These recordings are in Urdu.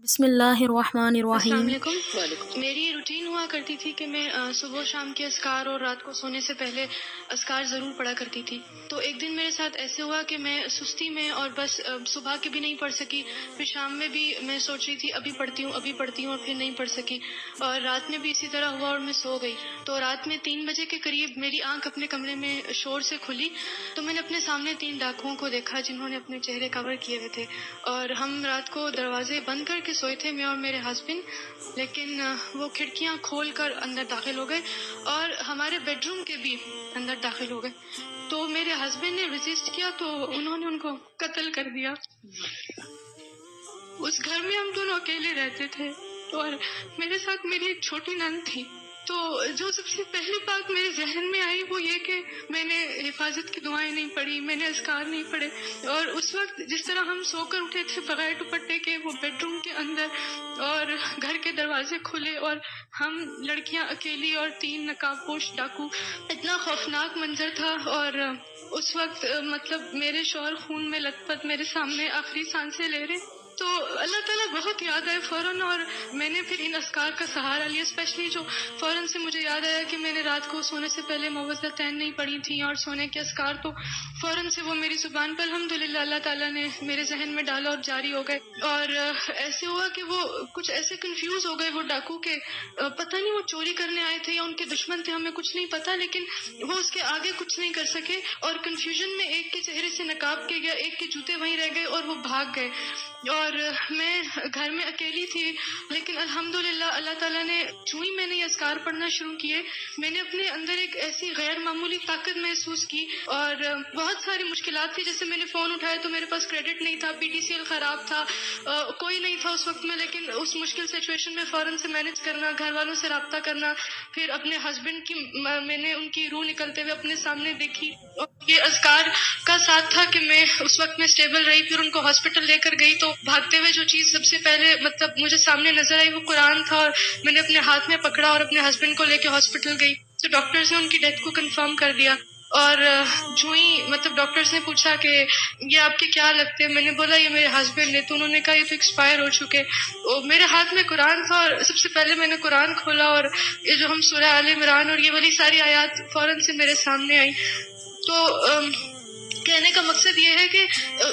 بسم اللہ الرحمن السلام الرحیم۔ علیکم۔ میری روٹین ہوا کرتی تھی کہ میں صبح و شام کے اذکار اور رات کو سونے سے پہلے اذکار ضرور پڑھا کرتی تھی۔ تو ایک دن میرے ساتھ ایسے ہوا کہ میں سستی میں اور بس صبح کے بھی نہیں پڑھ سکی، پھر شام میں بھی میں سوچ رہی تھی ابھی پڑھتی ہوں اور پھر نہیں پڑھ سکی، اور رات میں بھی اسی طرح ہوا اور میں سو گئی۔ تو رات میں 3 بجے کے قریب میری آنکھ اپنے کمرے میں شور سے کھلی تو میں نے اپنے سامنے 3 ڈاکوؤں کو دیکھا جنہوں نے اپنے چہرے کور کیے ہوئے تھے، اور ہم رات کو دروازے بند کر کے سوئے تھے، میں اور میرے ہسبینڈ، لیکن وہ کھڑکیاں کھول کر اندر داخل ہو گئے اور ہمارے بیڈ روم کے بھی اندر داخل ہو گئے۔ تو میرے ہسبینڈ نے ریزسٹ کیا تو انہوں نے ان کو قتل کر دیا۔ اس گھر میں ہم دونوں اکیلے رہتے تھے اور میرے ساتھ میری ایک چھوٹی نند تھی۔ تو جو سب سے پہلی بات میرے ذہن میں آئی وہ یہ کہ میں نے حفاظت کی دعائیں نہیں پڑھی، میں نے اذکار نہیں پڑھے، اور اس وقت جس طرح ہم سو کر اٹھے تھے بغیر دوپٹے کے وہ بیڈ روم کے اندر، اور گھر کے دروازے کھلے اور ہم لڑکیاں اکیلی اور 3 نقاب پوش ڈاکو، اتنا خوفناک منظر تھا۔ اور اس وقت مطلب میرے شوہر خون میں لت پت میرے سامنے آخری سانسیں لے رہے، تو اللہ تعالیٰ بہت یاد آئے فوراً، اور میں نے پھر ان اذکار کا سہارا لیا، اسپیشلی جو فوراً سے مجھے یاد آیا کہ میں نے رات کو سونے سے پہلے معوذتین نہیں پڑھی تھیں اور سونے کے اذکار، تو فوراً سے وہ میری زبان پر الحمدللہ اللہ تعالیٰ نے میرے ذہن میں ڈالا اور جاری ہو گئے۔ اور ایسے ہوا کہ وہ کچھ ایسے کنفیوز ہو گئے وہ ڈاکو کہ پتہ نہیں وہ چوری کرنے آئے تھے یا ان کے دشمن تھے، ہمیں کچھ نہیں پتا، لیکن وہ اس کے آگے کچھ نہیں کر سکے، اور کنفیوژن میں ایک کے چہرے سے نقاب کے گیا، ایک کے جوتے وہیں رہ گئے اور وہ بھاگ گئے، اور میں گھر میں اکیلی تھی۔ لیکن الحمدللہ اللہ تعالیٰ نے جو ہی میں نے یہ اذکار پڑھنا شروع کیے، میں نے اپنے اندر ایک ایسی غیر معمولی طاقت محسوس کی، اور بہت ساری مشکلات تھی، جیسے میں نے فون اٹھایا تو میرے پاس کریڈٹ نہیں تھا، PTCL خراب تھا، کوئی نہیں تھا اس وقت میں، لیکن اس مشکل سچویشن میں فوراً سے مینج کرنا، گھر والوں سے رابطہ کرنا، پھر اپنے ہسبینڈ کی میں نے ان کی روح نکلتے ہوئے اپنے سامنے دیکھی، اور یہ اذکار کا ساتھ تھا کہ میں اس وقت میں اسٹیبل رہی، پھر ان کو ہاسپٹل لے کر گئی تو بھاگتے ہوئے جو چیز سب سے پہلے مطلب مجھے سامنے نظر آئی وہ قرآن تھا، اور میں نے اپنے ہاتھ میں پکڑا اور اپنے ہسبینڈ کو لے کے ہاسپٹل گئی تو ڈاکٹرز نے ان کی ڈیتھ کو کنفرم کر دیا۔ اور جو ہی مطلب ڈاکٹرز نے پوچھا کہ یہ آپ کے کیا لگتے ہیں، میں نے بولا یہ میرے ہسبینڈ ہے، تو انہوں نے کہا یہ تو ایکسپائر ہو چکے۔ میرے ہاتھ میں قرآن تھا اور سب سے پہلے میں نے قرآن کھولا، اور یہ جو ہم سورہ آل عمران اور یہ والی ساری آیات فوراً سے میرے سامنے آئی۔ تو کہنے کا مقصد یہ ہے کہ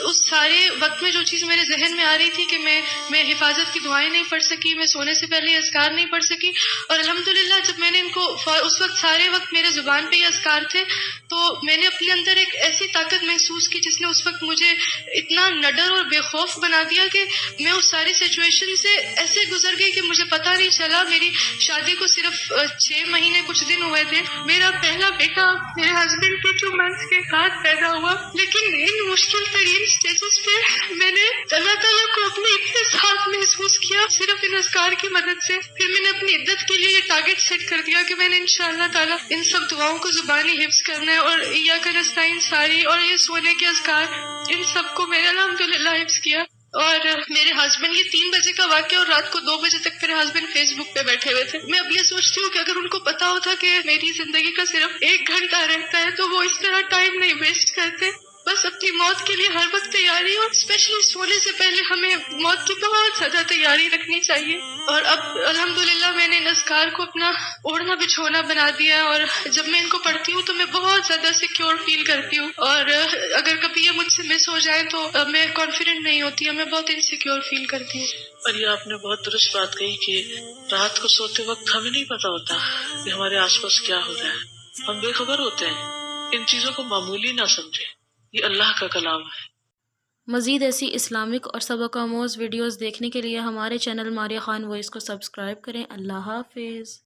اس سارے وقت میں جو چیز میرے ذہن میں آ رہی تھی کہ میں حفاظت کی دعائیں نہیں پڑھ سکی، میں سونے سے پہلے اذکار نہیں پڑھ سکی، اور الحمدللہ جب میں نے ان کو اس وقت سارے وقت میرے زبان پہ یہ اذکار تھے تو میں نے اپنے اندر ایک ایسی طاقت محسوس کی جس نے اس وقت مجھے اتنا نڈر اور بے خوف بنا دیا کہ میں اس ساری سچویشن سے ایسے گزر گئی کہ مجھے پتہ نہیں چلا۔ میری شادی کو صرف 6 مہینے کچھ دن ہوئے تھے، میرا پہلا بیٹا میرے ہسبینڈ کے 2 منتھس کے بعد پیدا ہوا، لیکن ان مشکل ترین سٹیجز پہ میں نے اللہ تعالیٰ کو اپنے اتنے ساتھ محسوس کیا صرف ان اذکار کی مدد سے۔ پھر میں نے اپنی عدت کے لیے یہ ٹارگٹ سیٹ کر دیا کہ میں نے انشاءاللہ تعالیٰ ان سب دعاؤں کو زبانی حفظ کرنا ہے، اور ایاک نستعین ساری اور یہ سونے کے اذکار ان سب کو میں نے الحمدللہ حفظ کیا۔ اور میرے ہسبینڈ، یہ 3 بجے کا واقعہ اور رات کو 2 بجے تک میرے ہسبینڈ فیس بک پہ بیٹھے ہوئے تھے۔ میں اب یہ سوچتی ہوں کہ اگر ان کو پتا ہوتا کہ میری زندگی کا صرف 1 گھنٹہ رہتا ہے تو وہ اس طرح ٹائم نہیں ویسٹ کرتے، بس اپنی موت کے لیے ہر وقت تیاری، اور اسپیشلی سونے سے پہلے ہمیں موت کی بہت زیادہ تیاری رکھنی چاہیے۔ اور اب الحمدللہ میں نے ان اذکار کو اپنا اوڑھنا بچھونا بنا دیا ہے، اور جب میں ان کو پڑھتی ہوں تو میں بہت زیادہ سیکیور فیل کرتی ہوں، اور اگر کبھی یہ مجھ سے مس ہو جائے تو میں کانفیڈنٹ نہیں ہوتی ہوں، میں بہت انسیکیور فیل کرتی ہوں۔ اور یہ آپ نے بہت درست بات کہی کہ رات کو سوتے وقت ہمیں نہیں پتا ہوتا کہ ہمارے آس پاس کیا ہو رہا ہے، ہم بے خبر ہوتے ہیں، ان چیزوں کو معمولی نہ سمجھیں، یہ اللہ کا کلام ہے۔ مزید ایسی اسلامک اور سبق آموز ویڈیوز دیکھنے کے لیے ہمارے چینل ماریہ خان وائس کو سبسکرائب کریں۔ اللہ حافظ۔